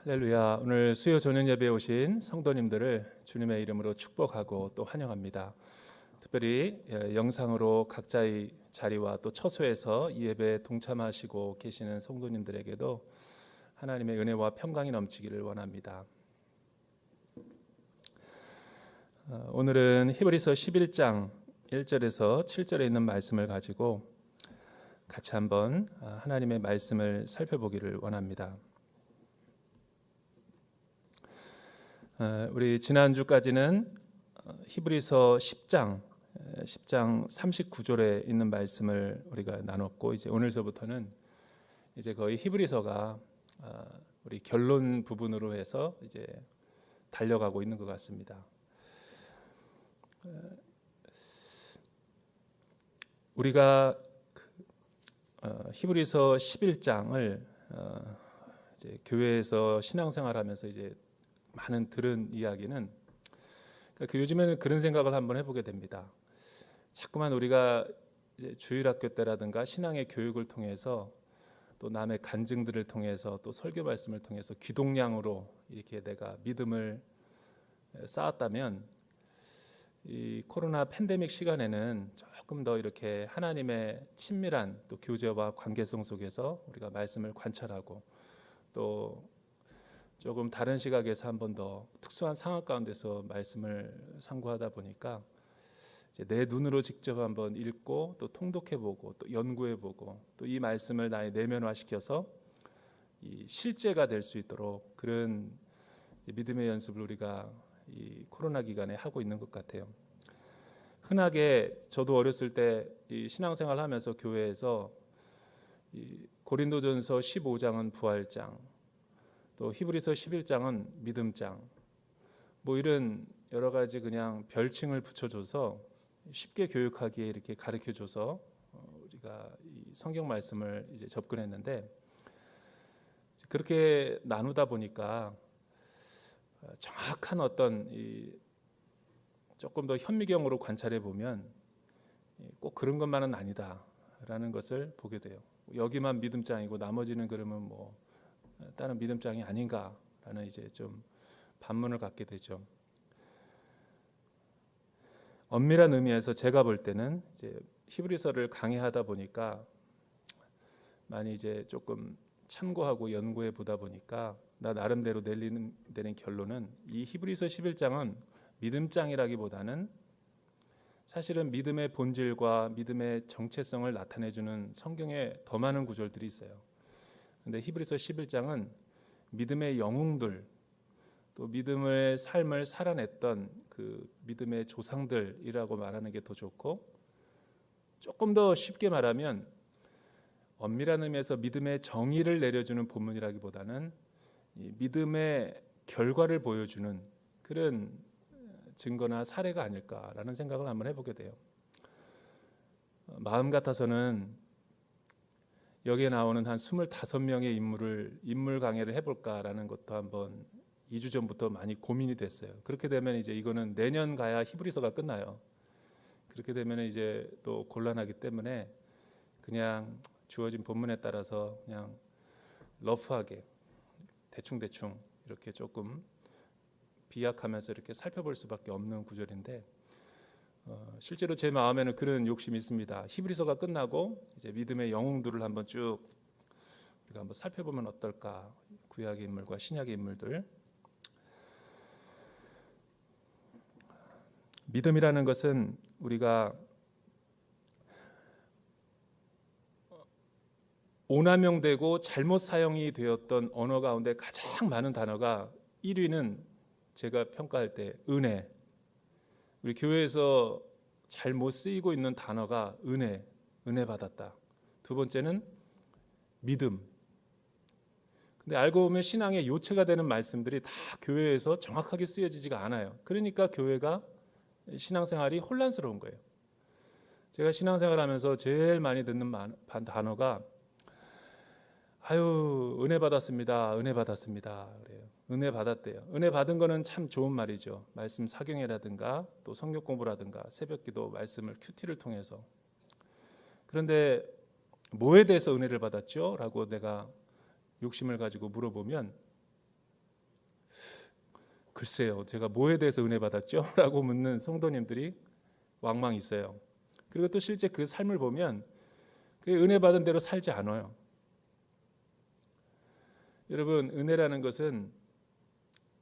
할렐루야. 오늘 수요 저녁 예배에 오신 성도님들을 주님의 이름으로 축복하고 또 환영합니다. 특별히 영상으로 각자의 자리와 또 처소에서 이 예배에 동참하시고 계시는 성도님들에게도 하나님의 은혜와 평강이 넘치기를 원합니다. 오늘은 히브리서 11장 1절에서 7절에 있는 말씀을 가지고 같이 한번 하나님의 말씀을 살펴보기를 원합니다. 우리 지난주까지는 히브리서 10장 39절에 있는 말씀을 우리가 나눴고, 이제 오늘서부터는 이제 거의 히브리서가 우리 결론 부분으로 해서 이제 달려가고 있는 것 같습니다. 우리가 히브리서 11장을 이제 교회에서 신앙생활하면서 이제 많은 들은 이야기는, 그러니까 요즘에는 그런 생각을 한번 해보게 됩니다. 자꾸만 우리가 이제 주일학교 때라든가 신앙의 교육을 통해서 또 남의 간증들을 통해서 또 설교 말씀을 통해서 귀동량으로 이렇게 내가 믿음을 쌓았다면, 이 코로나 팬데믹 시간에는 조금 더 이렇게 하나님의 친밀한 또 교제와 관계성 속에서 우리가 말씀을 관찰하고 또 조금 다른 시각에서 한 번 더 특수한 상황 가운데서 말씀을 상고하다 보니까 이제 내 눈으로 직접 한번 읽고 또 통독해보고 또 연구해보고 또 이 말씀을 나의 내면화시켜서 이 실제가 될 수 있도록 그런 믿음의 연습을 우리가 이 코로나 기간에 하고 있는 것 같아요. 흔하게 저도 어렸을 때 이 신앙생활하면서 교회에서 이 고린도전서 15장은 부활장, 또 히브리서 11장은 믿음장, 뭐 이런 여러 가지 그냥 별칭을 붙여줘서 쉽게 교육하기에 이렇게 가르쳐줘서 우리가 이 성경 말씀을 이제 접근했는데, 그렇게 나누다 보니까 정확한 어떤 이 조금 더 현미경으로 관찰해 보면 꼭 그런 것만은 아니다라는 것을 보게 돼요. 여기만 믿음장이고 나머지는 그러면 뭐 다른 믿음장이 아닌가라는 이제 좀 반문을 갖게 되죠. 엄밀한 의미에서 제가 볼 때는 이제 히브리서를 강의하다 보니까 많이 이제 조금 참고하고 연구해 보다 보니까 나 나름대로 내리는 결론은 이 히브리서 11장은 믿음장이라기보다는 사실은 믿음의 본질과 믿음의 정체성을 나타내주는 성경에 더 많은 구절들이 있어요. 근데 히브리서 11장은 믿음의 영웅들, 또 믿음의 삶을 살아냈던 그 믿음의 조상들이라고 말하는 게 더 좋고, 조금 더 쉽게 말하면 엄밀한 의미에서 믿음의 정의를 내려주는 본문이라기보다는 이 믿음의 결과를 보여주는 그런 증거나 사례가 아닐까라는 생각을 한번 해보게 돼요. 마음 같아서는 여기에 나오는 한 25명의 인물 강해를 해볼까라는 것도 한번 2주 전부터 많이 고민이 됐어요. 그렇게 되면 이제 이거는 내년 가야 히브리서가 끝나요. 그렇게 되면 이제 또 곤란하기 때문에 그냥 주어진 본문에 따라서 그냥 러프하게 대충 이렇게 조금 비약하면서 이렇게 살펴볼 수밖에 없는 구절인데, 실제로 제 마음에는 그런 욕심이 있습니다. 히브리서가 끝나고 이제 믿음의 영웅들을 한번 쭉 우리가 한번 살펴보면 어떨까. 구약의 인물과 신약의 인물들. 믿음이라는 것은 우리가 오남용되고 잘못 사용이 되었던 언어 가운데 가장 많은 단어가 1위는 제가 평가할 때 은혜. 우리 교회에서 잘못 쓰이고 있는 단어가 은혜 받았다. 두 번째는 믿음. 근데 알고 보면 신앙의 요체가 되는 말씀들이 다 교회에서 정확하게 쓰여지지가 않아요. 그러니까 교회가 신앙생활이 혼란스러운 거예요. 제가 신앙생활하면서 제일 많이 듣는 단어가 은혜 받았습니다. 그래요. 은혜 받았대요. 은혜 받은 거는 참 좋은 말이죠. 말씀 사경이라든가 또 성경 공부라든가 새벽기도 말씀을 큐티를 통해서. 그런데 뭐에 대해서 은혜를 받았죠? 라고 내가 욕심을 가지고 물어보면 글쎄요, 제가 뭐에 대해서 은혜 받았죠? 라고 묻는 성도님들이 왕왕 있어요. 그리고 또 실제 그 삶을 보면 그 은혜 받은 대로 살지 않아요. 여러분, 은혜라는 것은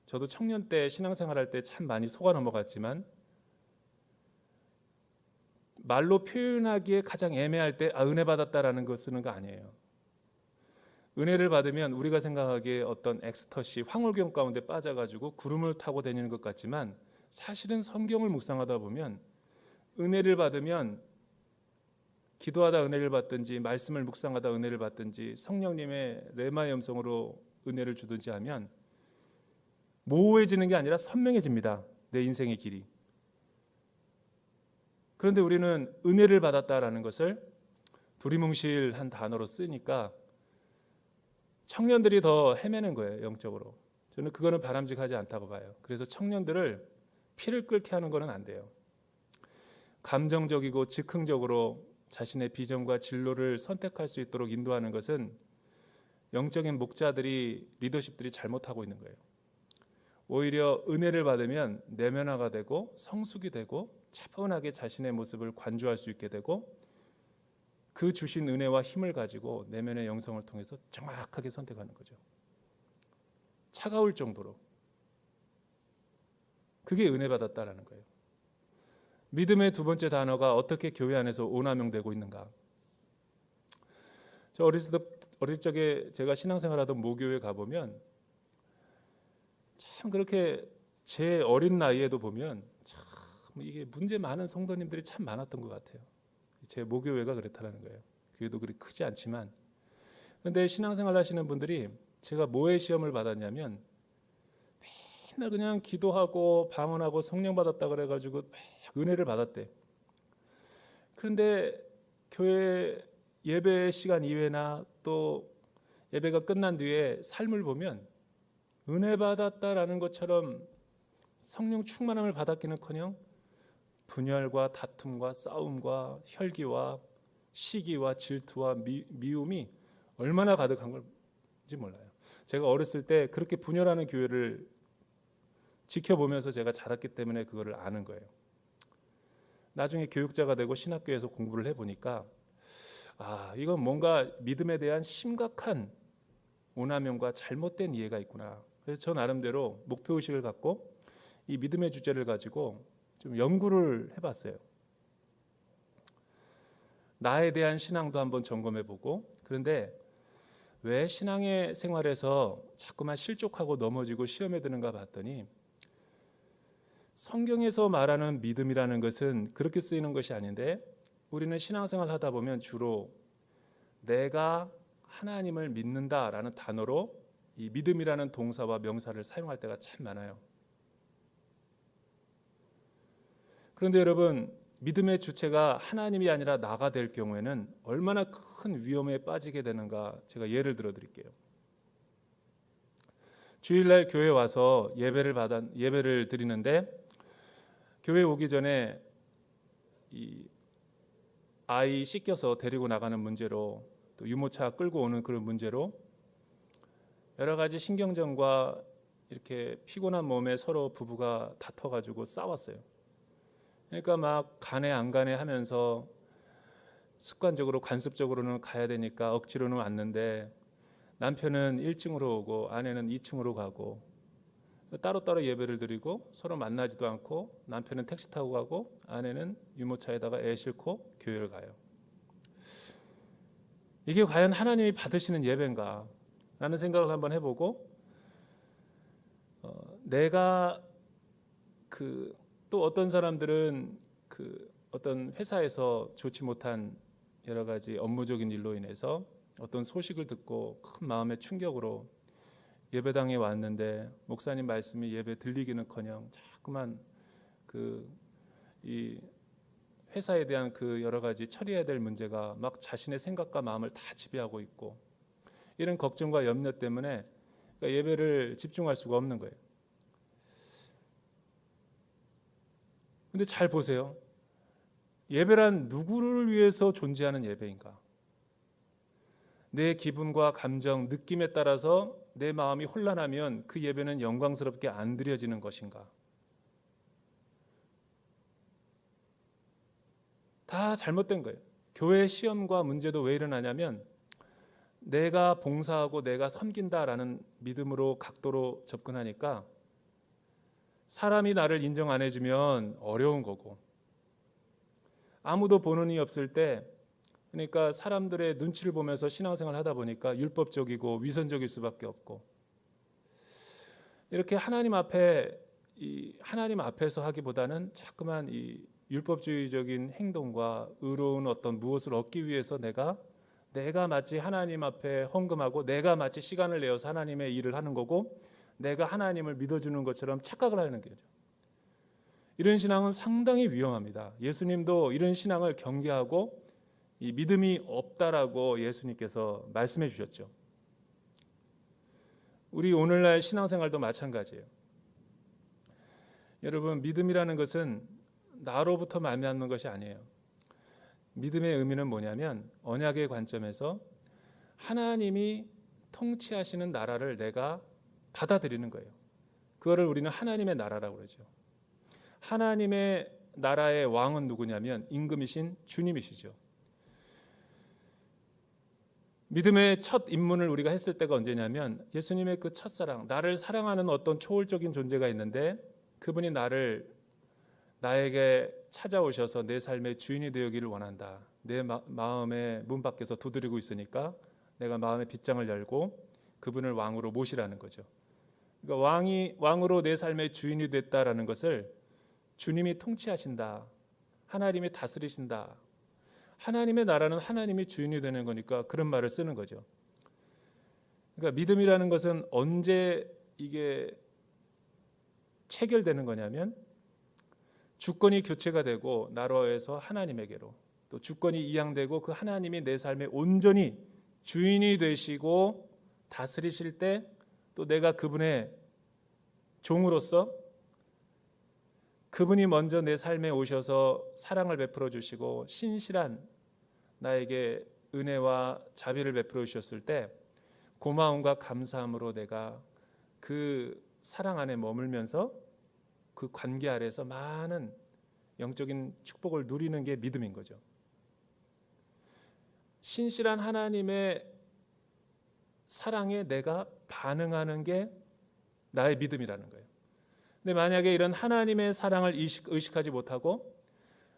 저도 청년 때 신앙생활할 때 참 많이 속아 넘어갔지만 말로 표현하기에 가장 애매할 때 은혜 받았다라는 거 쓰는 거 아니에요. 은혜를 받으면 우리가 생각하기에 어떤 엑스터시, 황홀경 가운데 빠져가지고 구름을 타고 다니는 것 같지만 사실은 성경을 묵상하다 보면 은혜를 받으면 기도하다 은혜를 받든지 말씀을 묵상하다 은혜를 받든지 성령님의 레마의 음성으로 은혜를 주든지 하면 모호해지는 게 아니라 선명해집니다. 내 인생의 길이. 그런데 우리는 은혜를 받았다라는 것을 두리뭉실한 단어로 쓰니까 청년들이 더 헤매는 거예요. 영적으로. 저는 그거는 바람직하지 않다고 봐요. 그래서 청년들을 피를 끓게 하는 거는 안 돼요. 감정적이고 즉흥적으로 자신의 비전과 진로를 선택할 수 있도록 인도하는 것은 영적인 목자들이, 리더십들이 잘못하고 있는 거예요. 오히려 은혜를 받으면 내면화가 되고 성숙이 되고 차분하게 자신의 모습을 관조할 수 있게 되고 그 주신 은혜와 힘을 가지고 내면의 영성을 통해서 정확하게 선택하는 거죠. 차가울 정도로. 그게 은혜 받았다라는 거예요. 믿음의 두 번째 단어가 어떻게 교회 안에서 오남용되고 있는가. 저 어릴 적에 제가 신앙생활하던 모교회 가보면 참 그렇게 제 어린 나이에도 보면 참 이게 문제 많은 성도님들이 참 많았던 것 같아요. 제 모교회가 그렇다는 거예요. 교회도 그리 크지 않지만. 그런데 신앙생활 하시는 분들이 제가 뭐에 시험을 받았냐면 맨날 그냥 기도하고 방언하고 성령 받았다 그래가지고 은혜를 받았대. 그런데 교회 예배 시간 이외나 또 예배가 끝난 뒤에 삶을 보면 은혜 받았다라는 것처럼 성령 충만함을 받았기는커녕 분열과 다툼과 싸움과 혈기와 시기와 질투와 미움이 얼마나 가득한 건지 몰라요. 제가 어렸을 때 그렇게 분열하는 교회를 지켜보면서 제가 자랐기 때문에 그거를 아는 거예요. 나중에 교육자가 되고 신학교에서 공부를 해보니까 이건 뭔가 믿음에 대한 심각한 오남용과 잘못된 이해가 있구나. 그래서 저 나름대로 목표의식을 갖고 이 믿음의 주제를 가지고 좀 연구를 해봤어요. 나에 대한 신앙도 한번 점검해보고, 그런데 왜 신앙의 생활에서 자꾸만 실족하고 넘어지고 시험에 드는가 봤더니 성경에서 말하는 믿음이라는 것은 그렇게 쓰이는 것이 아닌데 우리는 신앙생활 하다 보면 주로 내가 하나님을 믿는다라는 단어로 이 믿음이라는 동사와 명사를 사용할 때가 참 많아요. 그런데 여러분, 믿음의 주체가 하나님이 아니라 나가 될 경우에는 얼마나 큰 위험에 빠지게 되는가 제가 예를 들어 드릴게요. 주일날 교회 와서 예배를 드리는데 교회 오기 전에 이 아이 씻겨서 데리고 나가는 문제로 또 유모차 끌고 오는 그런 문제로 여러 가지 신경전과 이렇게 피곤한 몸에 서로 부부가 다퉈가지고 싸웠어요. 그러니까 막 가네 안 가네 하면서 습관적으로 관습적으로는 가야 되니까 억지로는 왔는데 남편은 1층으로 오고 아내는 2층으로 가고 따로따로 예배를 드리고 서로 만나지도 않고 남편은 택시 타고 가고 아내는 유모차에다가 애 싣고 교회를 가요. 이게 과연 하나님이 받으시는 예배인가 라는 생각을 한번 해보고 내가 또 어떤 사람들은 어떤 회사에서 좋지 못한 여러 가지 업무적인 일로 인해서 어떤 소식을 듣고 큰 마음의 충격으로 예배당에 왔는데 목사님 말씀이 예배 들리기는커녕 자꾸만 이 회사에 대한 여러 가지 처리해야 될 문제가 막 자신의 생각과 마음을 다 지배하고 있고 이런 걱정과 염려 때문에 예배를 집중할 수가 없는 거예요. 근데 잘 보세요. 예배란 누구를 위해서 존재하는 예배인가? 내 기분과 감정, 느낌에 따라서 내 마음이 혼란하면 그 예배는 영광스럽게 안 드려지는 것인가? 다 잘못된 거예요. 교회 시험과 문제도 왜 일어나냐면 내가 봉사하고 내가 섬긴다라는 믿음으로 각도로 접근하니까 사람이 나를 인정 안 해주면 어려운 거고, 아무도 보는 이 없을 때, 그러니까 사람들의 눈치를 보면서 신앙생활 하다 보니까 율법적이고 위선적일 수밖에 없고, 이렇게 하나님 앞에서 하기보다는 자꾸만 이 율법주의적인 행동과 의로운 어떤 무엇을 얻기 위해서 내가 마치 하나님 앞에 헌금하고 내가 마치 시간을 내어서 하나님의 일을 하는 거고 내가 하나님을 믿어주는 것처럼 착각을 하는 거죠. 이런 신앙은 상당히 위험합니다. 예수님도 이런 신앙을 경계하고 이 믿음이 없다라고 예수님께서 말씀해 주셨죠. 우리 오늘날 신앙생활도 마찬가지예요. 여러분, 믿음이라는 것은 나로부터 말미암는 것이 아니에요. 믿음의 의미는 뭐냐면 언약의 관점에서 하나님이 통치하시는 나라를 내가 받아들이는 거예요. 그거를 우리는 하나님의 나라라고 그러죠. 하나님의 나라의 왕은 누구냐면 임금이신 주님이시죠. 믿음의 첫 입문을 우리가 했을 때가 언제냐면 예수님의 그 첫사랑, 나를 사랑하는 어떤 초월적인 존재가 있는데 그분이 나에게 찾아오셔서 내 삶의 주인이 되기를 원한다. 내 마음의 문 밖에서 두드리고 있으니까 내가 마음의 빗장을 열고 그분을 왕으로 모시라는 거죠. 그러니까 왕으로 내 삶의 주인이 됐다라는 것을 주님이 통치하신다. 하나님이 다스리신다. 하나님의 나라는 하나님이 주인이 되는 거니까 그런 말을 쓰는 거죠. 그러니까 믿음이라는 것은 언제 이게 체결되는 거냐면 주권이 교체가 되고 나로에서 하나님에게로, 또 주권이 이양되고 그 하나님이 내 삶에 온전히 주인이 되시고 다스리실 때 또 내가 그분의 종으로서 그분이 먼저 내 삶에 오셔서 사랑을 베풀어 주시고 신실한 나에게 은혜와 자비를 베풀어 주셨을 때 고마움과 감사함으로 내가 그 사랑 안에 머물면서 그 관계 아래서 많은 영적인 축복을 누리는 게 믿음인 거죠. 신실한 하나님의 사랑에 내가 반응하는 게 나의 믿음이라는 거예요. 근데 만약에 이런 하나님의 사랑을 의식하지 못하고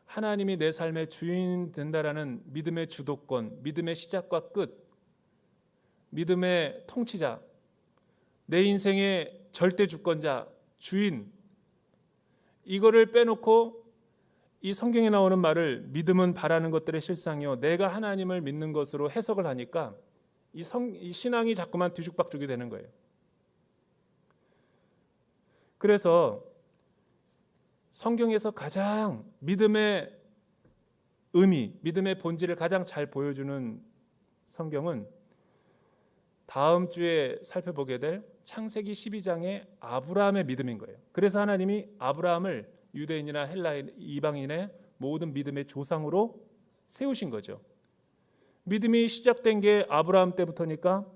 하나님이 내 삶의 주인 된다라는 믿음의 주도권, 믿음의 시작과 끝, 믿음의 통치자, 내 인생의 절대 주권자, 주인, 이거를 빼놓고 이 성경에 나오는 말을 믿음은 바라는 것들의 실상이요 내가 하나님을 믿는 것으로 해석을 하니까 이 신앙이 자꾸만 뒤죽박죽이 되는 거예요. 그래서 성경에서 가장 믿음의 의미, 믿음의 본질을 가장 잘 보여주는 성경은 다음 주에 살펴보게 될 창세기 12장의 아브라함의 믿음인 거예요. 그래서 하나님이 아브라함을 유대인이나 헬라인, 이방인의 모든 믿음의 조상으로 세우신 거죠. 믿음이 시작된 게 아브라함 때부터니까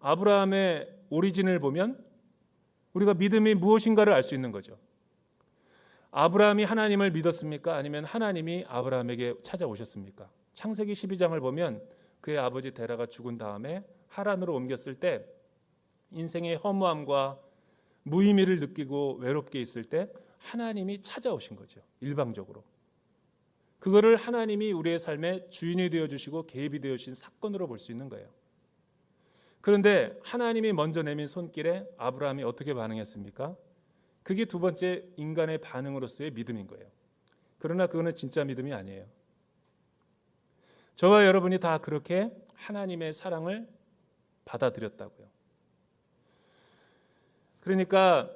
아브라함의 오리진을 보면 우리가 믿음이 무엇인가를 알 수 있는 거죠. 아브라함이 하나님을 믿었습니까? 아니면 하나님이 아브라함에게 찾아오셨습니까? 창세기 12장을 보면 그의 아버지 데라가 죽은 다음에 하란으로 옮겼을 때 인생의 허무함과 무의미를 느끼고 외롭게 있을 때 하나님이 찾아오신 거죠. 일방적으로. 그거를 하나님이 우리의 삶의 주인이 되어주시고 개입이 되어주신 사건으로 볼 수 있는 거예요. 그런데 하나님이 먼저 내민 손길에 아브라함이 어떻게 반응했습니까? 그게 두 번째 인간의 반응으로서의 믿음인 거예요. 그러나 그거는 진짜 믿음이 아니에요. 저와 여러분이 다 그렇게 하나님의 사랑을 받아들였다고요. 그러니까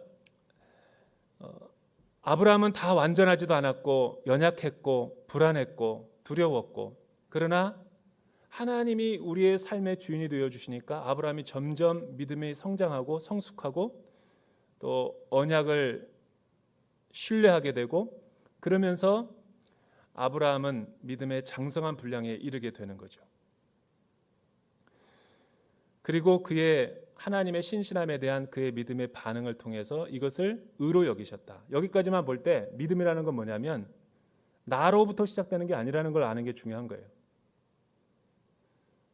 아브라함은 다 완전하지도 않았고 연약했고 불안했고 두려웠고, 그러나 하나님이 우리의 삶의 주인이 되어주시니까 아브라함이 점점 믿음이 성장하고 성숙하고 또 언약을 신뢰하게 되고, 그러면서 아브라함은 믿음의 장성한 분량에 이르게 되는 거죠. 그리고 그의 하나님의 신실함에 대한 그의 믿음의 반응을 통해서 이것을 의로 여기셨다. 여기까지만 볼 때 믿음이라는 건 뭐냐면 나로부터 시작되는 게 아니라는 걸 아는 게 중요한 거예요.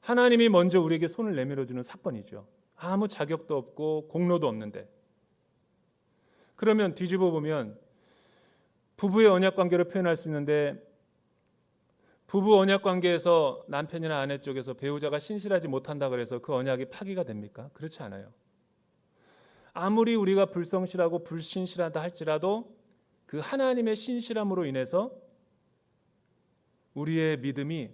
하나님이 먼저 우리에게 손을 내밀어 주는 사건이죠. 아무 자격도 없고 공로도 없는데. 그러면 뒤집어 보면 부부의 언약 관계를 표현할 수 있는데 부부 언약 관계에서 남편이나 아내 쪽에서 배우자가 신실하지 못한다 그래서 그 언약이 파기가 됩니까? 그렇지 않아요. 아무리 우리가 불성실하고 불신실하다 할지라도 그 하나님의 신실함으로 인해서 우리의 믿음이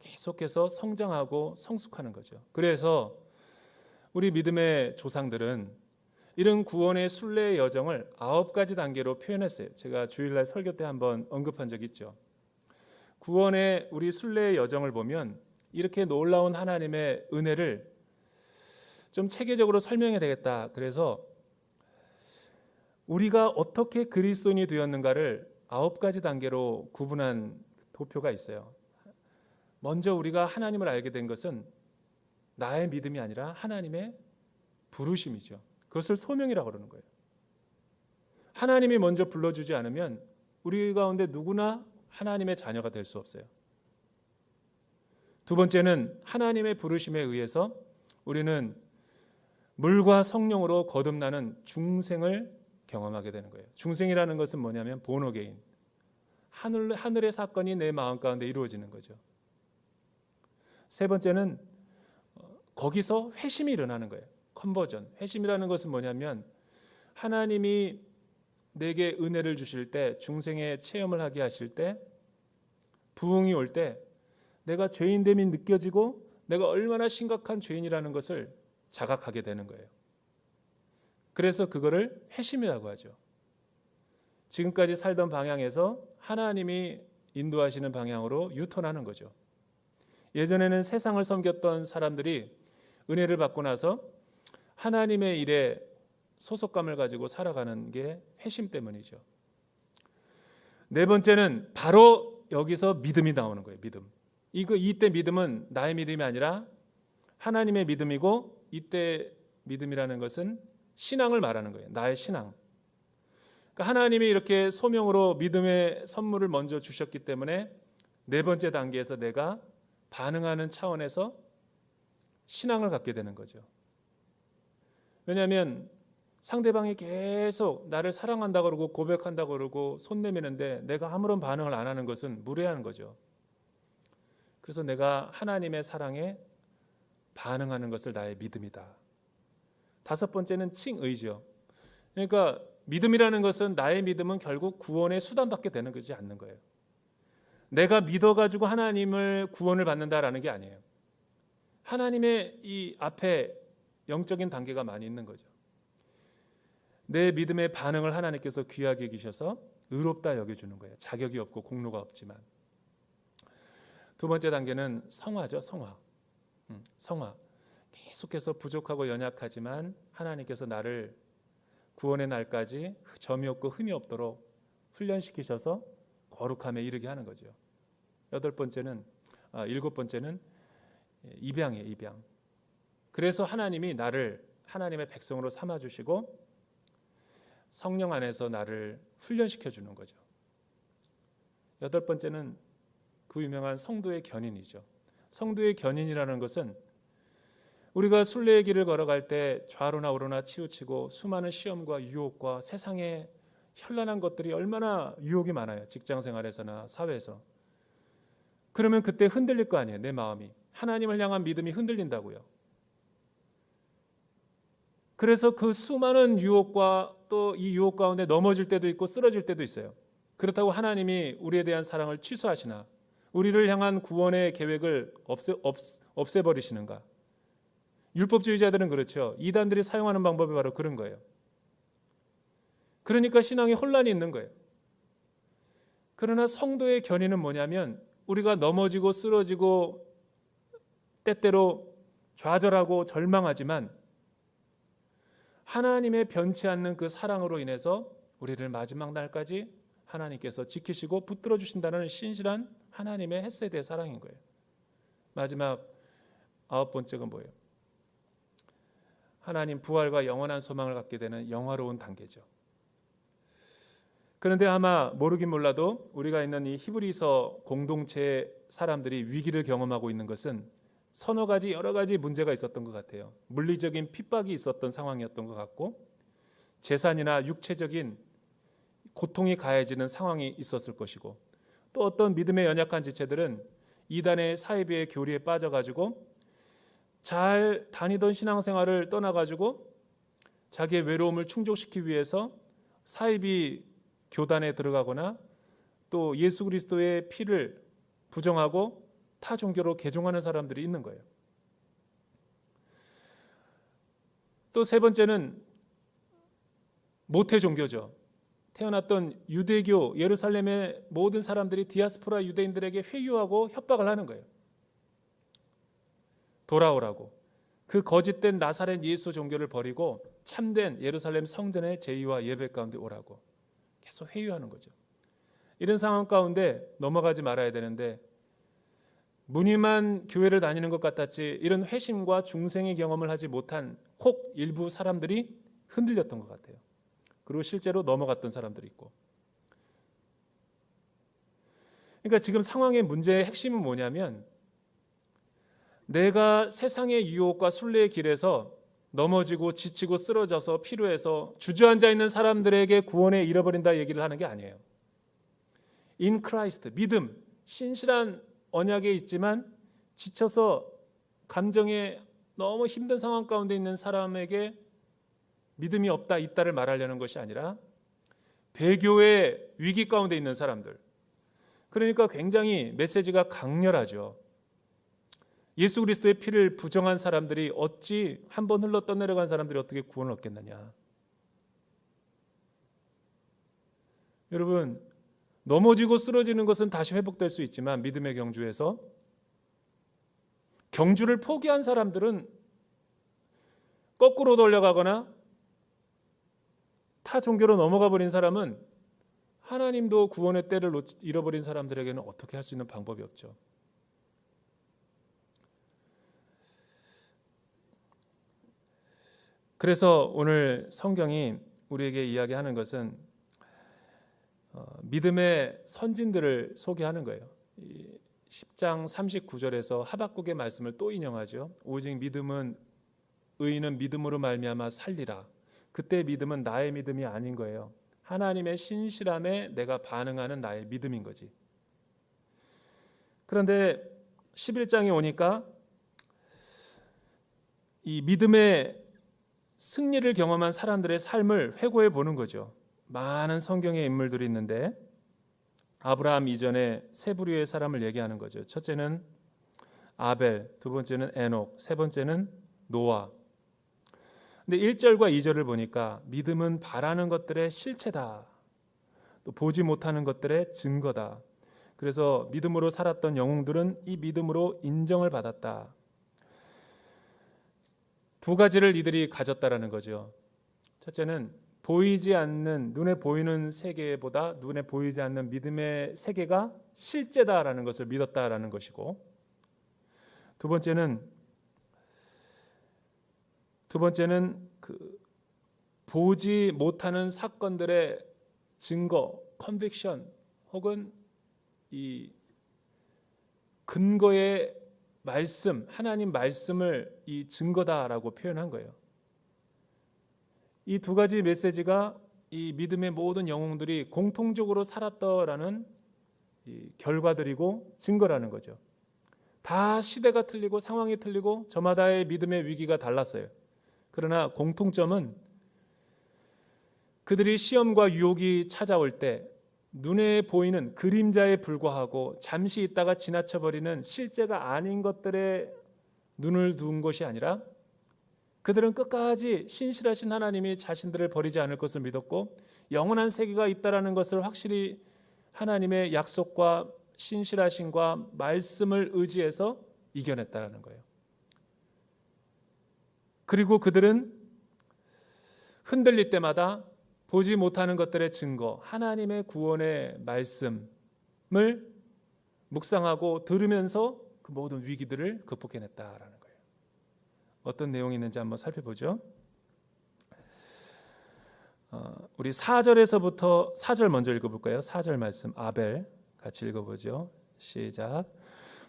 계속해서 성장하고 성숙하는 거죠. 그래서 우리 믿음의 조상들은 이런 구원의 순례의 여정을 9가지 단계로 표현했어요. 제가 주일날 설교 때 한번 언급한 적이 있죠. 구원의 우리 순례의 여정을 보면 이렇게 놀라운 하나님의 은혜를 좀 체계적으로 설명해야 되겠다. 그래서 우리가 어떻게 그리스도인이 되었는가를 9가지 단계로 구분한 도표가 있어요. 먼저 우리가 하나님을 알게 된 것은 나의 믿음이 아니라 하나님의 부르심이죠. 그것을 소명이라고 그러는 거예요. 하나님이 먼저 불러주지 않으면 우리 가운데 누구나 하나님의 자녀가 될 수 없어요. 두 번째는 하나님의 부르심에 의해서 우리는 물과 성령으로 거듭나는 중생을 경험하게 되는 거예요. 중생이라는 것은 뭐냐면 born again. 하늘의 사건이 내 마음 가운데 이루어지는 거죠. 세 번째는 거기서 회심이 일어나는 거예요. 컨버전. 회심이라는 것은 뭐냐면 하나님이 내게 은혜를 주실 때, 중생의 체험을 하게 하실 때, 부흥이 올 때 내가 죄인됨이 느껴지고 내가 얼마나 심각한 죄인이라는 것을 자각하게 되는 거예요. 그래서 그거를 회심이라고 하죠. 지금까지 살던 방향에서 하나님이 인도하시는 방향으로 유턴하는 거죠. 예전에는 세상을 섬겼던 사람들이 은혜를 받고 나서 하나님의 일에 소속감을 가지고 살아가는 게 회심 때문이죠. 네 번째는 바로 여기서 믿음이 나오는 거예요. 믿음. 이때 믿음은 나의 믿음이 아니라 하나님의 믿음이고, 이때 믿음이라는 것은 신앙을 말하는 거예요. 나의 신앙. 그러니까 하나님이 이렇게 소명으로 믿음의 선물을 먼저 주셨기 때문에 네 번째 단계에서 내가 반응하는 차원에서 신앙을 갖게 되는 거죠. 왜냐하면 상대방이 계속 나를 사랑한다고 그러고 고백한다고 그러고 손 내미는데 내가 아무런 반응을 안 하는 것은 무례한 거죠. 그래서 내가 하나님의 사랑에 반응하는 것을 나의 믿음이다. 다섯 번째는 칭의죠. 그러니까 믿음이라는 것은, 나의 믿음은 결국 구원의 수단밖에 되는 것이 않는 거예요. 내가 믿어가지고 하나님을 구원을 받는다라는 게 아니에요. 하나님의 이 앞에 영적인 단계가 많이 있는 거죠. 내 믿음의 반응을 하나님께서 귀하게 여기셔서 의롭다 여겨주는 거예요. 자격이 없고 공로가 없지만. 두 번째 단계는 성화죠. 성화. 계속해서 부족하고 연약하지만 하나님께서 나를 구원의 날까지 점이 없고 흠이 없도록 훈련시키셔서 거룩함에 이르게 하는 거죠. 일곱 번째는 입양이에요. 입양. 그래서 하나님이 나를 하나님의 백성으로 삼아주시고 성령 안에서 나를 훈련시켜 주는 거죠. 여덟 번째는 그 유명한 성도의 견인이죠. 성도의 견인이라는 것은 우리가 순례의 길을 걸어갈 때 좌로나 우로나 치우치고 수많은 시험과 유혹과 세상의 현란한 것들이 얼마나 유혹이 많아요. 직장 생활에서나 사회에서. 그러면 그때 흔들릴 거 아니에요. 내 마음이. 하나님을 향한 믿음이 흔들린다고요. 그래서 그 수많은 유혹과 또 이 유혹 가운데 넘어질 때도 있고 쓰러질 때도 있어요. 그렇다고 하나님이 우리에 대한 사랑을 취소하시나, 우리를 향한 구원의 계획을 없애버리시는가? 율법주의자들은 그렇죠. 이단들이 사용하는 방법이 바로 그런 거예요. 그러니까 신앙에 혼란이 있는 거예요. 그러나 성도의 견인은 뭐냐면, 우리가 넘어지고 쓰러지고 때때로 좌절하고 절망하지만 하나님의 변치 않는 그 사랑으로 인해서 우리를 마지막 날까지 하나님께서 지키시고 붙들어 주신다는 신실한 하나님의 헤세드의 사랑인 거예요. 마지막 아홉 번째가 뭐예요? 하나님 부활과 영원한 소망을 갖게 되는 영화로운 단계죠. 그런데 아마 모르긴 몰라도 우리가 있는 이 히브리서 공동체 사람들이 위기를 경험하고 있는 것은 서너 가지 여러 가지 문제가 있었던 것 같아요. 물리적인 핍박이 있었던 상황이었던 것 같고, 재산이나 육체적인 고통이 가해지는 상황이 있었을 것이고, 또 어떤 믿음의 연약한 지체들은 이단의 사이비의 교리에 빠져가지고 잘 다니던 신앙생활을 떠나가지고 자기의 외로움을 충족시키기 위해서 사이비 교단에 들어가거나 또 예수 그리스도의 피를 부정하고 타 종교로 개종하는 사람들이 있는 거예요. 또 세 번째는 모태 종교죠. 태어났던 유대교 예루살렘의 모든 사람들이 디아스포라 유대인들에게 회유하고 협박을 하는 거예요. 돌아오라고. 그 거짓된 나사렛 예수 종교를 버리고 참된 예루살렘 성전의 제의와 예배 가운데 오라고 계속 회유하는 거죠. 이런 상황 가운데 넘어가지 말아야 되는데, 무늬만 교회를 다니는 것 같았지 이런 회심과 중생의 경험을 하지 못한 혹 일부 사람들이 흔들렸던 것 같아요. 그리고 실제로 넘어갔던 사람들이 있고. 그러니까 지금 상황의 문제의 핵심은 뭐냐면, 내가 세상의 유혹과 순례의 길에서 넘어지고 지치고 쓰러져서 필요해서 주저앉아 있는 사람들에게 구원에 잃어버린다 얘기를 하는 게 아니에요. In Christ, 믿음, 신실한 언약에 있지만 지쳐서 감정에 너무 힘든 상황 가운데 있는 사람에게 믿음이 없다, 있다를 말하려는 것이 아니라 배교의 위기 가운데 있는 사람들. 그러니까 굉장히 메시지가 강렬하죠. 예수 그리스도의 피를 부정한 사람들이 어찌 한번 흘러 떠내려간 사람들이 어떻게 구원을 얻겠느냐. 여러분, 넘어지고 쓰러지는 것은 다시 회복될 수 있지만 믿음의 경주에서 경주를 포기한 사람들은 거꾸로 돌려가거나 타 종교로 넘어가 버린 사람은 하나님도 구원의 때를 잃어버린 사람들에게는 어떻게 할 수 있는 방법이 없죠. 그래서 오늘 성경이 우리에게 이야기하는 것은 믿음의 선진들을 소개하는 거예요. 10장 39절에서 하박국의 말씀을 또 인용하죠. 오직 믿음은 의인은 믿음으로 말미암아 살리라. 그때 믿음은 나의 믿음이 아닌 거예요. 하나님의 신실함에 내가 반응하는 나의 믿음인 거지. 그런데 11장에 오니까 이 믿음의 승리를 경험한 사람들의 삶을 회고해 보는 거죠. 많은 성경의 인물들이 있는데 아브라함 이전에 세 부류의 사람을 얘기하는 거죠. 첫째는 아벨, 두 번째는 에녹, 세 번째는 노아. 근데 1절과 2절을 보니까 믿음은 바라는 것들의 실체다. 또 보지 못하는 것들의 증거다. 그래서 믿음으로 살았던 영웅들은 이 믿음으로 인정을 받았다. 두 가지를 이들이 가졌다라는 거죠. 첫째는 보이지 않는, 눈에 보이는 세계보다 눈에 보이지 않는 믿음의 세계가 실제다라는 것을 믿었다라는 것이고, 두 번째는 그 보지 못하는 사건들의 증거, 컨빅션 혹은 이 근거의 말씀, 하나님 말씀을 이 증거다라고 표현한 거예요. 이 두 가지 메시지가 이 믿음의 모든 영웅들이 공통적으로 살았다라는 이 결과들이고 증거라는 거죠. 다 시대가 틀리고 상황이 틀리고 저마다의 믿음의 위기가 달랐어요. 그러나 공통점은 그들이 시험과 유혹이 찾아올 때 눈에 보이는 그림자에 불과하고 잠시 있다가 지나쳐버리는 실제가 아닌 것들에 눈을 둔 것이 아니라 그들은 끝까지 신실하신 하나님이 자신들을 버리지 않을 것을 믿었고 영원한 세계가 있다라는 것을 확실히 하나님의 약속과 신실하심과 말씀을 의지해서 이겨냈다라는 거예요. 그리고 그들은 흔들릴 때마다 보지 못하는 것들의 증거, 하나님의 구원의 말씀을 묵상하고 들으면서 그 모든 위기들을 극복해냈다라는 거예요. 어떤 내용이 있는지 한번 살펴보죠. 우리 4절에서부터 4절 먼저 읽어볼까요? 4절 말씀 아벨 같이 읽어보죠. 시작.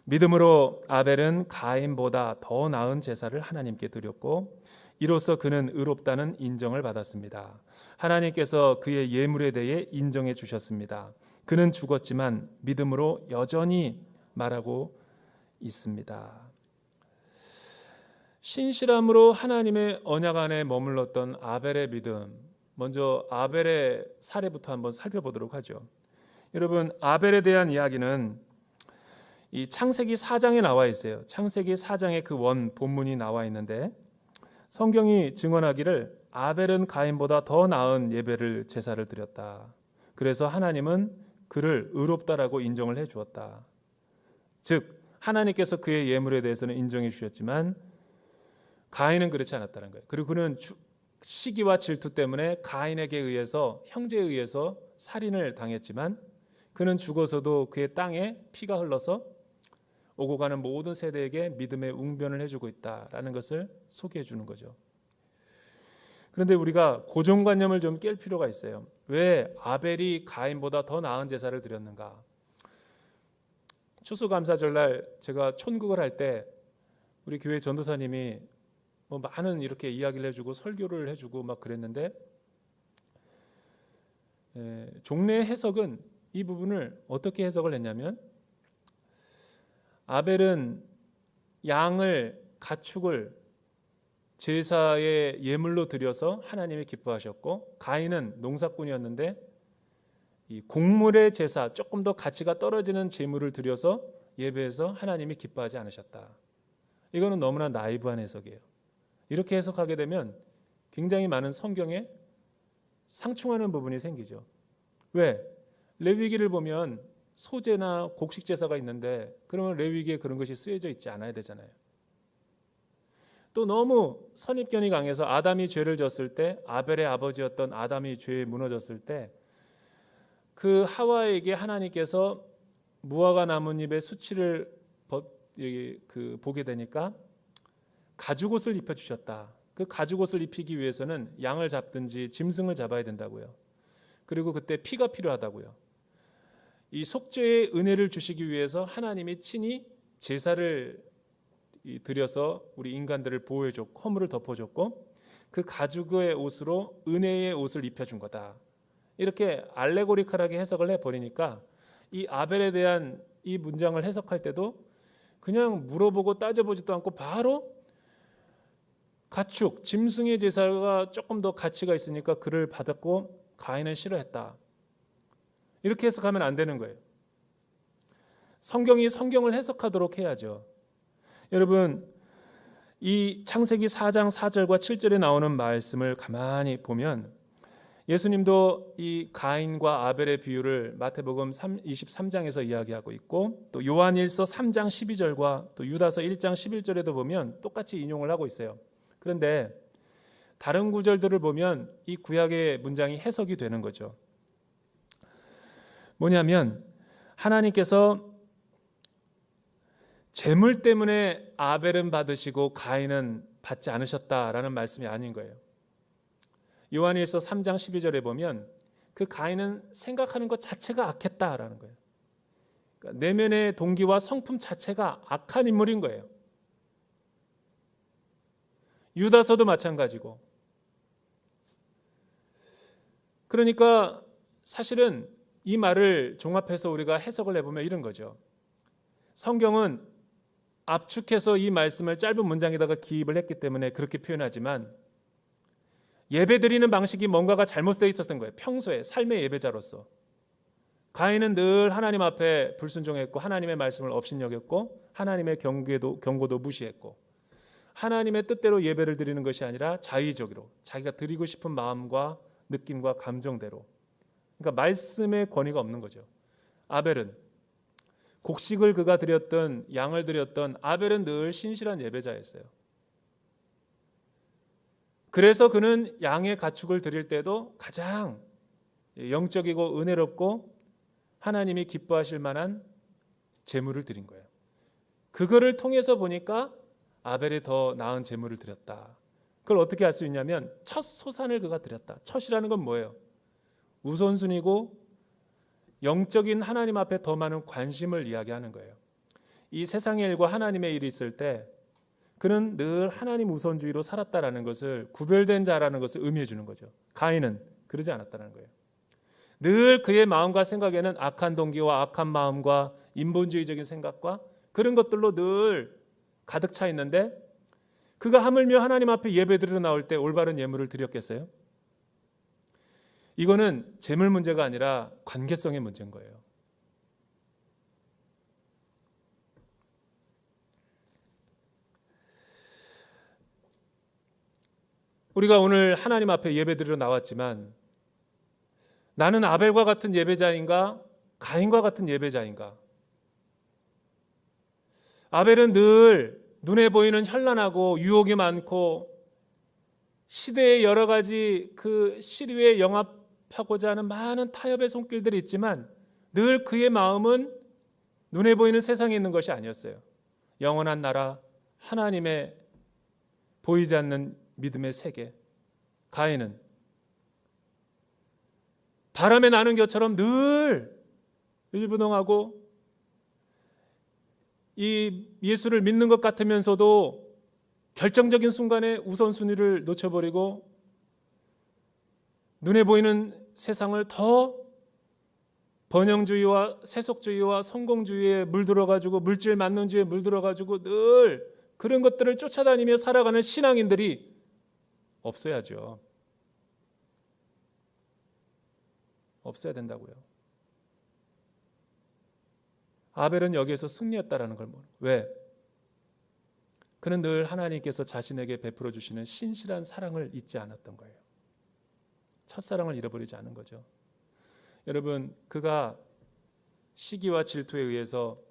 믿음으로 아벨은 가인보다 더 나은 제사를 하나님께 드렸고 이로써 그는 의롭다는 인정을 받았습니다. 하나님께서 그의 예물에 대해 인정해 주셨습니다. 그는 죽었지만 믿음으로 여전히 말하고 있습니다. 신실함으로 하나님의 언약 안에 머물렀던 아벨의 믿음, 먼저 아벨의 사례부터 한번 살펴보도록 하죠. 여러분, 아벨에 대한 이야기는 이 창세기 4장에 나와 있어요. 창세기 4장에 그 원 본문이 나와 있는데 성경이 증언하기를 아벨은 가인보다 더 나은 예배를 제사를 드렸다. 그래서 하나님은 그를 의롭다라고 인정을 해 주었다. 즉 하나님께서 그의 예물에 대해서는 인정해 주셨지만 가인은 그렇지 않았다는 거예요. 그리고 그는 시기와 질투 때문에 가인에게 의해서 형제에 의해서 살인을 당했지만 그는 죽어서도 그의 땅에 피가 흘러서 오고 가는 모든 세대에게 믿음의 웅변을 해주고 있다라는 것을 소개해 주는 거죠. 그런데 우리가 고정관념을 좀 깰 필요가 있어요. 왜 아벨이 가인보다 더 나은 제사를 드렸는가? 추수감사절날 제가 촌국을 할 때 우리 교회 전도사님이 뭐 많은 이렇게 이야기를 해주고 설교를 해주고 막 그랬는데 종례 해석은 이 부분을 어떻게 해석을 했냐면 아벨은 양을 가축을 제사의 예물로 드려서 하나님이 기뻐하셨고 가인은 농사꾼이었는데 이 곡물의 제사 조금 더 가치가 떨어지는 제물을 드려서 예배해서 하나님이 기뻐하지 않으셨다. 이거는 너무나 나이브한 해석이에요. 이렇게 해석하게 되면 굉장히 많은 성경에 상충하는 부분이 생기죠. 왜? 레위기를 보면 소제나 곡식 제사가 있는데 그러면 레위기에 그런 것이 쓰여져 있지 않아야 되잖아요. 또 너무 선입견이 강해서 아담이 죄를 졌을 때 아벨의 아버지였던 아담이 죄에 무너졌을 때 그 하와에게 하나님께서 무화과 나뭇잎의 수치를 보게 되니까 가죽옷을 입혀주셨다. 그 가죽옷을 입히기 위해서는 양을 잡든지 짐승을 잡아야 된다고요. 그리고 그때 피가 필요하다고요. 이 속죄의 은혜를 주시기 위해서 하나님이 친히 제사를 드려서 우리 인간들을 보호해줬고 허물을 덮어줬고 그 가죽의 옷으로 은혜의 옷을 입혀준 거다. 이렇게 알레고리컬하게 해석을 해버리니까 이 아벨에 대한 이 문장을 해석할 때도 그냥 물어보고 따져보지도 않고 바로 가축, 짐승의 제사가 조금 더 가치가 있으니까 그를 받았고 가인은 싫어했다. 이렇게 해석하면 안 되는 거예요. 성경이 성경을 해석하도록 해야죠. 여러분, 이 창세기 4장 4절과 7절에 나오는 말씀을 가만히 보면 예수님도 이 가인과 아벨의 비유를 마태복음 23장에서 이야기하고 있고 또 요한일서 3장 12절과 또 유다서 1장 11절에도 보면 똑같이 인용을 하고 있어요. 그런데 다른 구절들을 보면 이 구약의 문장이 해석이 되는 거죠. 뭐냐면 하나님께서 재물 때문에 아벨은 받으시고 가인은 받지 않으셨다라는 말씀이 아닌 거예요. 요한일서 3장 12절에 보면 그 가인은 생각하는 것 자체가 악했다라는 거예요. 그러니까 내면의 동기와 성품 자체가 악한 인물인 거예요. 유다서도 마찬가지고. 그러니까 사실은 이 말을 종합해서 우리가 해석을 해보면 이런 거죠. 성경은 압축해서 이 말씀을 짧은 문장에다가 기입을 했기 때문에 그렇게 표현하지만 예배 드리는 방식이 뭔가가 잘못되어 있었던 거예요. 평소에 삶의 예배자로서. 가인은 늘 하나님 앞에 불순종했고 하나님의 말씀을 업신여겼고 하나님의 경고도 무시했고 하나님의 뜻대로 예배를 드리는 것이 아니라 자의적으로 자기가 드리고 싶은 마음과 느낌과 감정대로. 그러니까 말씀의 권위가 없는 거죠. 아벨은 곡식을 그가 드렸던 양을 드렸던 아벨은 늘 신실한 예배자였어요. 그래서 그는 양의 가축을 드릴 때도 가장 영적이고 은혜롭고 하나님이 기뻐하실 만한 제물을 드린 거예요. 그거를 통해서 보니까 아벨이 더 나은 제물을 드렸다. 그걸 어떻게 알 수 있냐면 첫 소산을 그가 드렸다. 첫이라는 건 뭐예요? 우선순위고 영적인 하나님 앞에 더 많은 관심을 이야기하는 거예요. 이 세상의 일과 하나님의 일이 있을 때 그는 늘 하나님 우선주의로 살았다라는 것을, 구별된 자라는 것을 의미해 주는 거죠. 가인은 그러지 않았다는 거예요. 늘 그의 마음과 생각에는 악한 동기와 악한 마음과 인본주의적인 생각과 그런 것들로 늘 가득 차 있는데, 그가 하물며 하나님 앞에 예배드리러 나올 때 올바른 예물을 드렸겠어요? 이거는 재물 문제가 아니라 관계성의 문제인 거예요. 우리가 오늘 하나님 앞에 예배드리러 나왔지만 나는 아벨과 같은 예배자인가? 가인과 같은 예배자인가? 아벨은 늘 눈에 보이는 현란하고 유혹이 많고 시대의 여러 가지 그 시류에 영합하고자 하는 많은 타협의 손길들이 있지만 늘 그의 마음은 눈에 보이는 세상에 있는 것이 아니었어요. 영원한 나라, 하나님의 보이지 않는 믿음의 세계. 가인은 바람에 나는 것처럼 늘 일부동하고 이 예수를 믿는 것 같으면서도 결정적인 순간에 우선순위를 놓쳐버리고 눈에 보이는 세상을 더 번영주의와 세속주의와 성공주의에 물들어가지고 물질 만능주의에 물들어가지고 늘 그런 것들을 쫓아다니며 살아가는 신앙인들이 없어야죠. 없어야 된다고요. 아벨은 여기에서 승리했다라는 걸 모르고. 왜? 그는 늘 하나님께서 자신에게 베풀어 주시는 신실한 사랑을 잊지 않았던 거예요. 첫사랑을 잃어버리지 않은 거죠. 여러분, 그가 시기와 질투에 의해서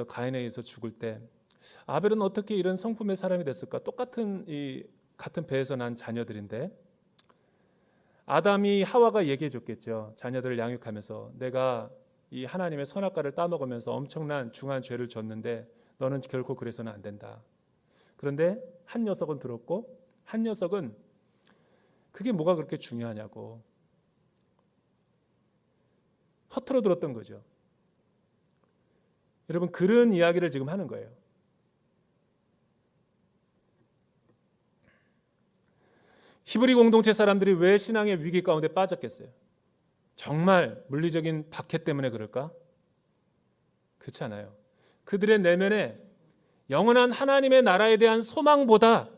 가인에 의해서 죽을 때 아벨은 어떻게 이런 성품의 사람이 됐을까? 똑같은 같은 배에서 난 자녀들인데 아담이 하와가 얘기해 줬겠죠. 자녀들을 양육하면서 내가 이 하나님의 선악과를 따먹으면서 엄청난 중한 죄를 졌는데 너는 결코 그래서는 안 된다. 그런데 한 녀석은 들었고 한 녀석은 그게 뭐가 그렇게 중요하냐고 허투루 들었던 거죠. 여러분, 그런 이야기를 지금 하는 거예요. 히브리 공동체 사람들이 왜 신앙의 위기 가운데 빠졌겠어요? 정말 물리적인 박해 때문에 그럴까? 그렇지 않아요. 그들의 내면에 영원한 하나님의 나라에 대한 소망보다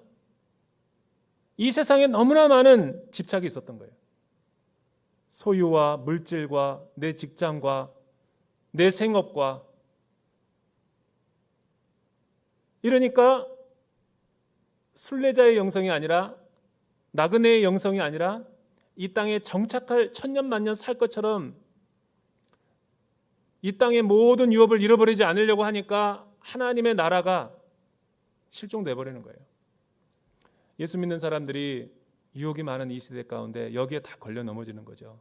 이 세상에 너무나 많은 집착이 있었던 거예요. 소유와 물질과 내 직장과 내 생업과. 이러니까 순례자의 영성이 아니라 나그네의 영성이 아니라 이 땅에 정착할 천년만년 살 것처럼 이 땅의 모든 유업을 잃어버리지 않으려고 하니까 하나님의 나라가 실종돼 버리는 거예요. 예수 믿는 사람들이 유혹이 많은 이 시대 가운데 여기에 다 걸려 넘어지는 거죠.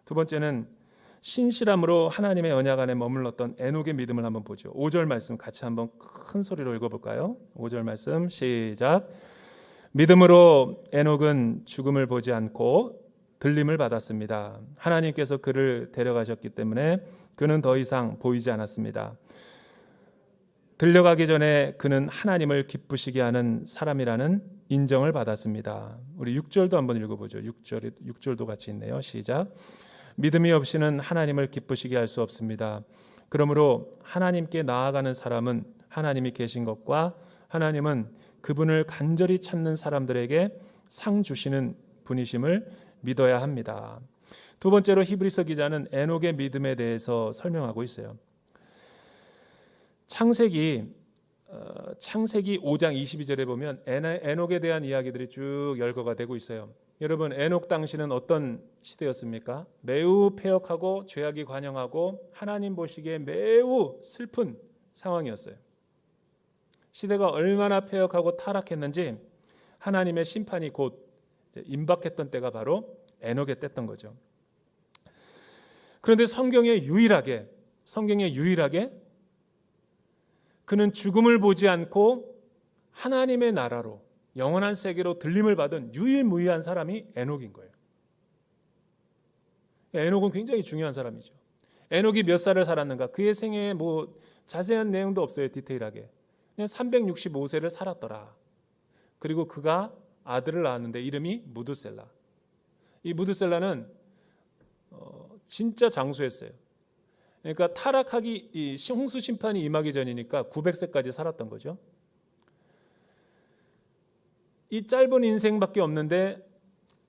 두 번째는 신실함으로 하나님의 언약 안에 머물렀던 에녹의 믿음을 한번 보죠. 5절 말씀 같이 한번 큰 소리로 읽어볼까요? 5절 말씀 시작. 믿음으로 에녹은 죽음을 보지 않고 들림을 받았습니다. 하나님께서 그를 데려가셨기 때문에 그는 더 이상 보이지 않았습니다. 들려가기 전에 그는 하나님을 기쁘시게 하는 사람이라는 인정을 받았습니다. 우리 6절도 한번 읽어보죠. 6절도 같이 있네요. 시작. 믿음이 없이는 하나님을 기쁘시게 할 수 없습니다. 그러므로 하나님께 나아가는 사람은 하나님이 계신 것과 하나님은 그분을 간절히 찾는 사람들에게 상 주시는 분이심을 믿어야 합니다. 두 번째로 히브리서 기자는 에녹의 믿음에 대해서 설명하고 있어요. 창세기 5장 22절에 보면 에녹에 대한 이야기들이 쭉 열거가 되고 있어요. 여러분, 에녹 당시는 어떤 시대였습니까? 매우 패역하고 죄악이 관영하고 하나님 보시기에 매우 슬픈 상황이었어요. 시대가 얼마나 패역하고 타락했는지 하나님의 심판이 곧 임박했던 때가 바로 에녹의 때였던 거죠. 그런데 성경에 유일하게 성경에 유일하게 그는 죽음을 보지 않고 하나님의 나라로 영원한 세계로 들림을 받은 유일무이한 사람이 에녹인 거예요. 에녹은 굉장히 중요한 사람이죠. 에녹이 몇 살을 살았는가? 그의 생애에 뭐 자세한 내용도 없어요. 디테일하게. 그냥 365세를 살았더라. 그리고 그가 아들을 낳았는데 이름이 무드셀라. 이 무드셀라는 진짜 장수했어요. 그러니까 타락하기, 이 홍수 심판이 임하기 전이니까 900세까지 살았던 거죠. 이 짧은 인생밖에 없는데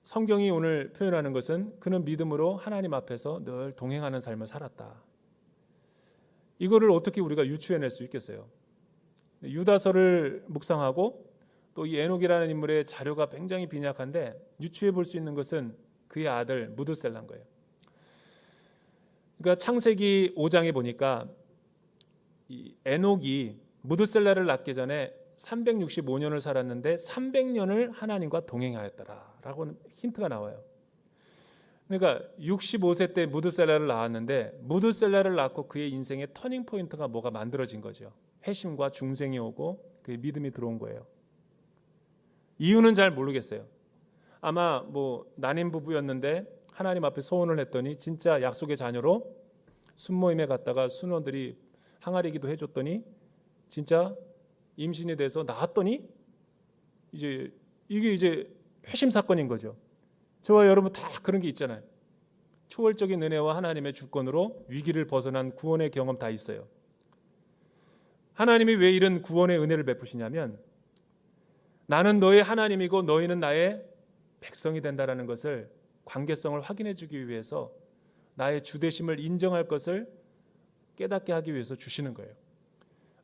성경이 오늘 표현하는 것은 그는 믿음으로 하나님 앞에서 늘 동행하는 삶을 살았다. 이거를 어떻게 우리가 유추해낼 수 있겠어요? 유다서를 묵상하고 또 이 에녹이라는 인물의 자료가 굉장히 빈약한데 유추해 볼 수 있는 것은 그의 아들 무드셀라인 거예요. 그러니까 창세기 5장에 보니까 이 에녹이 무드셀라를 낳기 전에 365년을 살았는데 300년을 하나님과 동행하였더라라고 힌트가 나와요. 그러니까 65세 때 무드셀라를 낳았는데 무드셀라를 낳고 그의 인생의 터닝 포인트가 뭐가 만들어진 거죠. 회심과 중생이 오고 그의 믿음이 들어온 거예요. 이유는 잘 모르겠어요. 아마 뭐 난임 부부였는데 하나님 앞에 소원을 했더니 진짜 약속의 자녀로 순모임에 갔다가 순원들이 항아리기도 해줬더니 진짜 임신이 돼서 낳았더니 이제 이게 회심 사건인 거죠. 저와 여러분 다 그런 게 있잖아요. 초월적인 은혜와 하나님의 주권으로 위기를 벗어난 구원의 경험 다 있어요. 하나님이 왜 이런 구원의 은혜를 베푸시냐면 나는 너의 하나님이고 너희는 나의 백성이 된다라는 것을 관계성을 확인해 주기 위해서 나의 주되심을 인정할 것을 깨닫게 하기 위해서 주시는 거예요.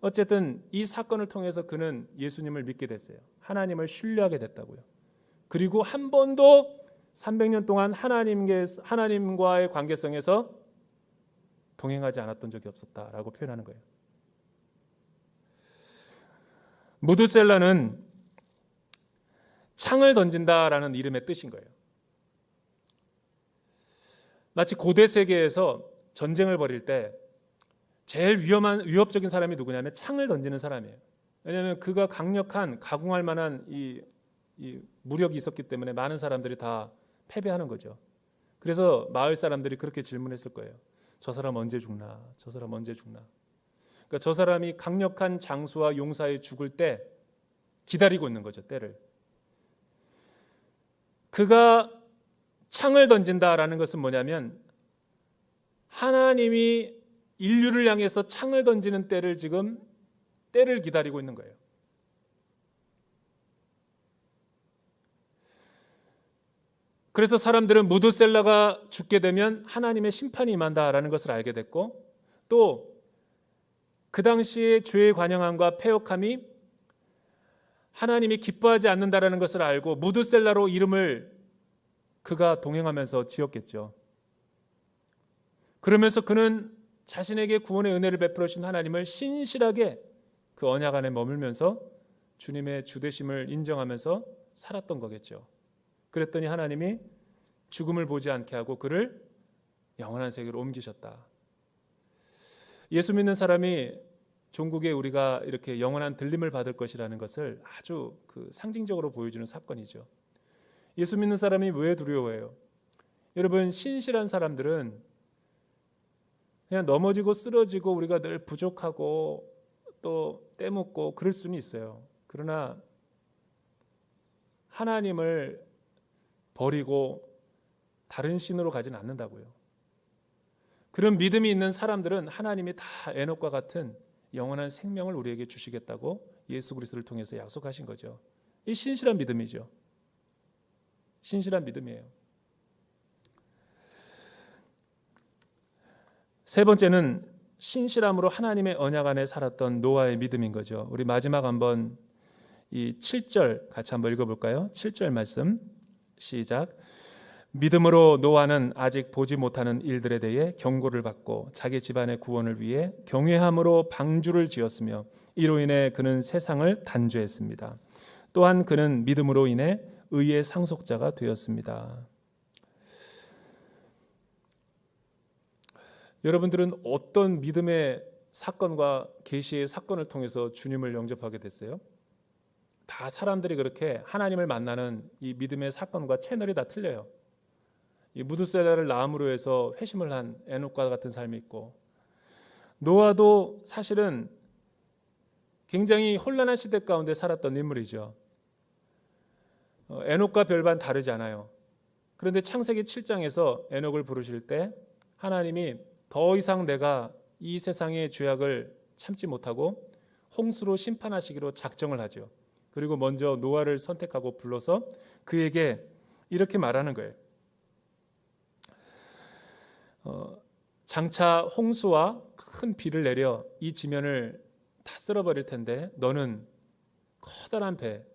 어쨌든 이 사건을 통해서 그는 예수님을 믿게 됐어요. 하나님을 신뢰하게 됐다고요. 그리고 한 번도 300년 동안 하나님과의 관계성에서 동행하지 않았던 적이 없었다라고 표현하는 거예요. 무드셀라는 창을 던진다라는 이름의 뜻인 거예요. 마치 고대 세계에서 전쟁을 벌일 때 제일 위협적인 사람이 누구냐면 창을 던지는 사람이에요. 왜냐하면 그가 강력한 가공할 만한 이 무력이 있었기 때문에 많은 사람들이 다 패배하는 거죠. 그래서 마을 사람들이 그렇게 질문했을 거예요. 저 사람 언제 죽나? 저 사람 언제 죽나? 그러니까 저 사람이 강력한 장수와 용사에 죽을 때 기다리고 있는 거죠. 때를. 그가 창을 던진다라는 것은 뭐냐면 하나님이 인류를 향해서 창을 던지는 때를 기다리고 있는 거예요. 그래서 사람들은 무드셀라가 죽게 되면 하나님의 심판이 임한다라는 것을 알게 됐고 또 그 당시에 죄의 관영함과 패역함이 하나님이 기뻐하지 않는다라는 것을 알고 무드셀라로 이름을 그가 동행하면서 지었겠죠. 그러면서 그는 자신에게 구원의 은혜를 베풀어 주신 하나님을 신실하게 그 언약 안에 머물면서 주님의 주되심을 인정하면서 살았던 거겠죠. 그랬더니 하나님이 죽음을 보지 않게 하고 그를 영원한 세계로 옮기셨다. 예수 믿는 사람이 종국에 우리가 이렇게 영원한 들림을 받을 것이라는 것을 아주 상징적으로 보여주는 사건이죠. 예수 믿는 사람이 왜 두려워해요? 여러분, 신실한 사람들은 그냥 넘어지고 쓰러지고 우리가 늘 부족하고 또 때묻고 그럴 수는 있어요. 그러나 하나님을 버리고 다른 신으로 가지는 않는다고요. 그런 믿음이 있는 사람들은 하나님이 다 에녹과 같은 영원한 생명을 우리에게 주시겠다고 예수 그리스도를 통해서 약속하신 거죠. 이 신실한 믿음이죠. 신실한 믿음이에요. 세 번째는 신실함으로 하나님의 언약 안에 살았던 노아의 믿음인 거죠. 우리 마지막 한번 이 7절 같이 한번 읽어볼까요? 7절 말씀 시작. 믿음으로 노아는 아직 보지 못하는 일들에 대해 경고를 받고 자기 집안의 구원을 위해 경외함으로 방주를 지었으며 이로 인해 그는 세상을 단죄했습니다. 또한 그는 믿음으로 인해 의의 상속자가 되었습니다. 여러분들은 어떤 믿음의 사건과 계시의 사건을 통해서 주님을 영접하게 됐어요? 다 사람들이 그렇게 하나님을 만나는 이 믿음의 사건과 채널이 다 틀려요. 이 무드셀라를 나음으로 해서 회심을 한 에녹과 같은 삶이 있고, 노아도 사실은 굉장히 혼란한 시대 가운데 살았던 인물이죠. 에녹과 별반 다르지 않아요. 그런데 창세기 7장에서 에녹을 부르실 때 하나님이 더 이상 내가 이 세상의 죄악을 참지 못하고 홍수로 심판하시기로 작정을 하죠. 그리고 먼저 노아를 선택하고 불러서 그에게 이렇게 말하는 거예요. 장차 홍수와 큰 비를 내려 이 지면을 다 쓸어버릴 텐데 너는 커다란 배,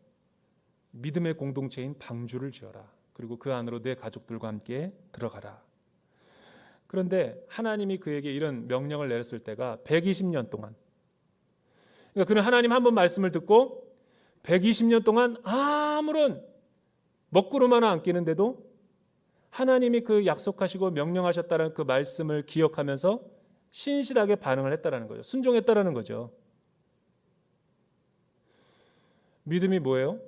믿음의 공동체인 방주를 지어라. 그리고 그 안으로 내 가족들과 함께 들어가라. 그런데 하나님이 그에게 이런 명령을 내렸을 때가 120년 동안, 그러니까 그는 하나님 한 번 말씀을 듣고 120년 동안 아무런 먹구름 하나 안 끼는데도 하나님이 그 약속하시고 명령하셨다는 그 말씀을 기억하면서 신실하게 반응을 했다라는 거죠. 순종했다라는 거죠. 믿음이 뭐예요?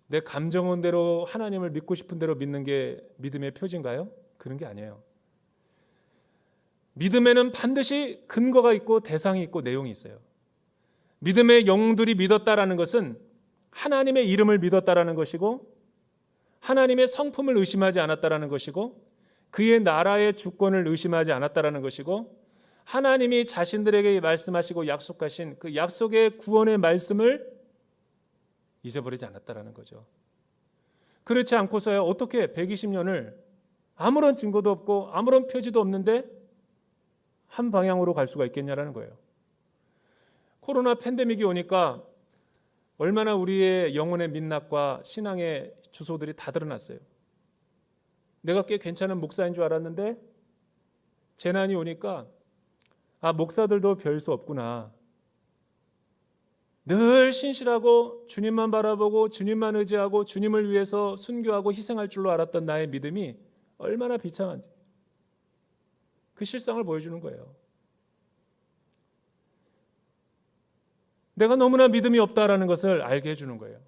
내 감정은 대로 하나님을 믿고 싶은 대로 믿는 게 믿음의 표지인가요? 그런 게 아니에요. 믿음에는 반드시 근거가 있고 대상이 있고 내용이 있어요. 믿음의 영웅들이 믿었다라는 것은 하나님의 이름을 믿었다라는 것이고, 하나님의 성품을 의심하지 않았다라는 것이고, 그의 나라의 주권을 의심하지 않았다라는 것이고, 하나님이 자신들에게 말씀하시고 약속하신 그 약속의 구원의 말씀을 잊어버리지 않았다라는 거죠. 그렇지 않고서야 어떻게 120년을 아무런 증거도 없고 아무런 표지도 없는데 한 방향으로 갈 수가 있겠냐라는 거예요. 코로나 팬데믹이 오니까 얼마나 우리의 영혼의 민낯과 신앙의 주소들이 다 드러났어요. 내가 꽤 괜찮은 목사인 줄 알았는데 재난이 오니까 목사들도 별 수 없구나. 늘 신실하고 주님만 바라보고 주님만 의지하고 주님을 위해서 순교하고 희생할 줄로 알았던 나의 믿음이 얼마나 비참한지 그 실상을 보여주는 거예요. 내가 너무나 믿음이 없다라는 것을 알게 해주는 거예요.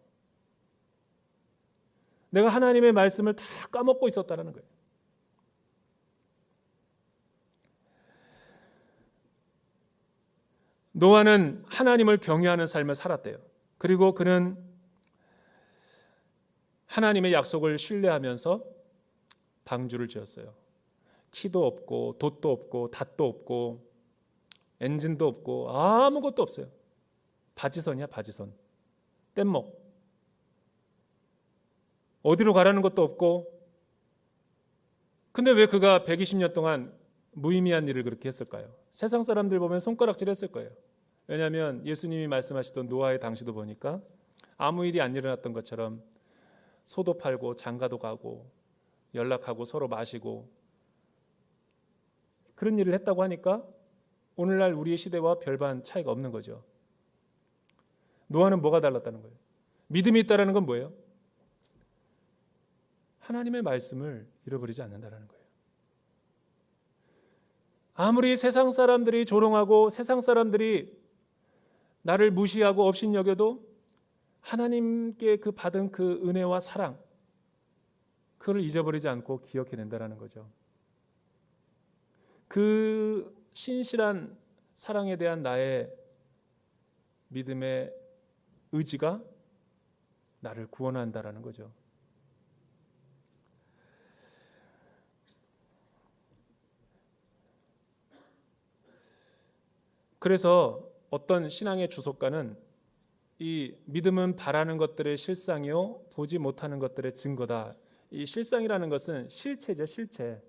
내가 하나님의 말씀을 다 까먹고 있었다라는 거예요. 노아는 하나님을 경외하는 삶을 살았대요. 그리고 그는 하나님의 약속을 신뢰하면서 방주를 지었어요. 키도 없고 돛도 없고 닷도 없고 엔진도 없고 아무것도 없어요. 바지선이야, 바지선. 뗏목. 어디로 가라는 것도 없고. 근데 왜 그가 120년 동안 무의미한 일을 그렇게 했을까요? 세상 사람들 보면 손가락질 했을 거예요. 왜냐하면 예수님이 말씀하시던 노아의 당시도 보니까 아무 일이 안 일어났던 것처럼 소도 팔고 장가도 가고 연락하고 서로 마시고 그런 일을 했다고 하니까 오늘날 우리의 시대와 별반 차이가 없는 거죠. 노아는 뭐가 달랐다는 거예요? 믿음이 있다는 건 뭐예요? 하나님의 말씀을 잃어버리지 않는다는 거예요. 아무리 세상 사람들이 조롱하고 세상 사람들이 나를 무시하고 업신여겨도 하나님께 그 받은 그 은혜와 사랑, 그걸 잊어버리지 않고 기억해낸다는 거죠. 그 신실한 사랑에 대한 나의 믿음의 의지가 나를 구원한다는 거죠. 그래서 어떤 신앙의 주석가는 이 믿음은 바라는 것들의 실상이요 보지 못하는 것들의 증거다. 이 실상이라는 것은 실체죠, 실체.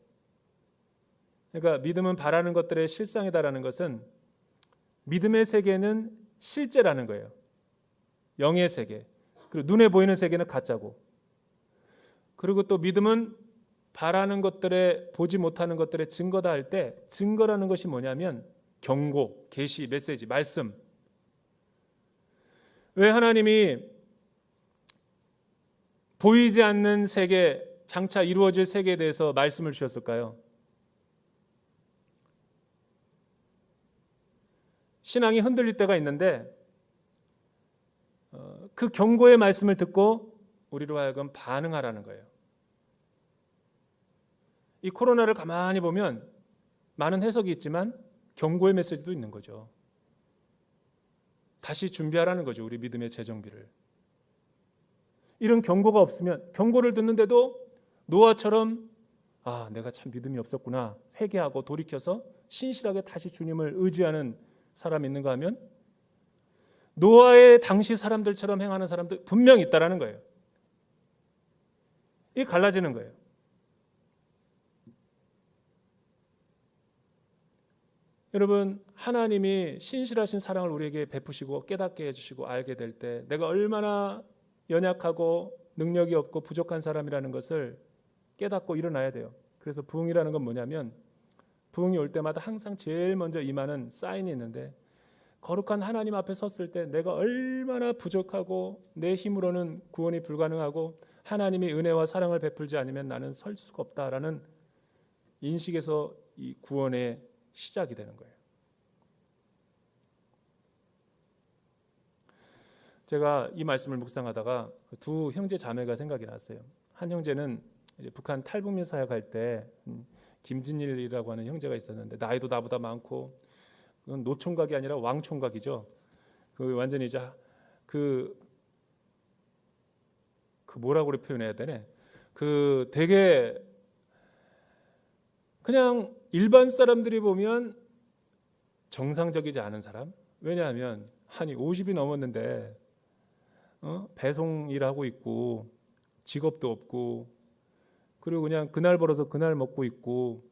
그러니까 믿음은 바라는 것들의 실상이다라는 것은 믿음의 세계는 실제라는 거예요. 영의 세계. 그리고 눈에 보이는 세계는 가짜고. 그리고 또 믿음은 바라는 것들의 보지 못하는 것들의 증거다 할 때 증거라는 것이 뭐냐면 경고, 계시, 메시지, 말씀. 왜 하나님이 보이지 않는 세계, 장차 이루어질 세계에 대해서 말씀을 주셨을까요? 신앙이 흔들릴 때가 있는데 그 경고의 말씀을 듣고 우리로 하여금 반응하라는 거예요. 이 코로나를 가만히 보면 많은 해석이 있지만 경고의 메시지도 있는 거죠. 다시 준비하라는 거죠. 우리 믿음의 재정비를. 이런 경고가 없으면, 경고를 듣는데도 노아처럼 내가 참 믿음이 없었구나 회개하고 돌이켜서 신실하게 다시 주님을 의지하는 사람이 있는가 하면 노아의 당시 사람들처럼 행하는 사람들 분명히 있다라는 거예요. 이게 갈라지는 거예요. 여러분, 하나님이 신실하신 사랑을 우리에게 베푸시고 깨닫게 해주시고 알게 될 때 내가 얼마나 연약하고 능력이 없고 부족한 사람이라는 것을 깨닫고 일어나야 돼요. 그래서 부흥이라는 건 뭐냐면 부흥이 올 때마다 항상 제일 먼저 임하는 사인이 있는데 거룩한 하나님 앞에 섰을 때 내가 얼마나 부족하고 내 힘으로는 구원이 불가능하고 하나님이 은혜와 사랑을 베풀지 않으면 나는 설 수가 없다라는 인식에서 이 구원의 시작이 되는 거예요. 제가 이 말씀을 묵상하다가 두 형제 자매가 생각이 났어요. 한 형제는 이제 북한 탈북민 사역할 때 김진일이라고 하는 형제가 있었는데 나이도 나보다 많고 그건 노총각이 아니라 왕총각이죠. 그 완전히 이제 그 뭐라고 그래 표현해야 되네. 그 되게 그냥 일반 사람들이 보면 정상적이지 않은 사람. 왜냐하면 아니 50이 넘었는데 배송 일하고 있고 직업도 없고 그리고 그냥 그날 벌어서 그날 먹고 있고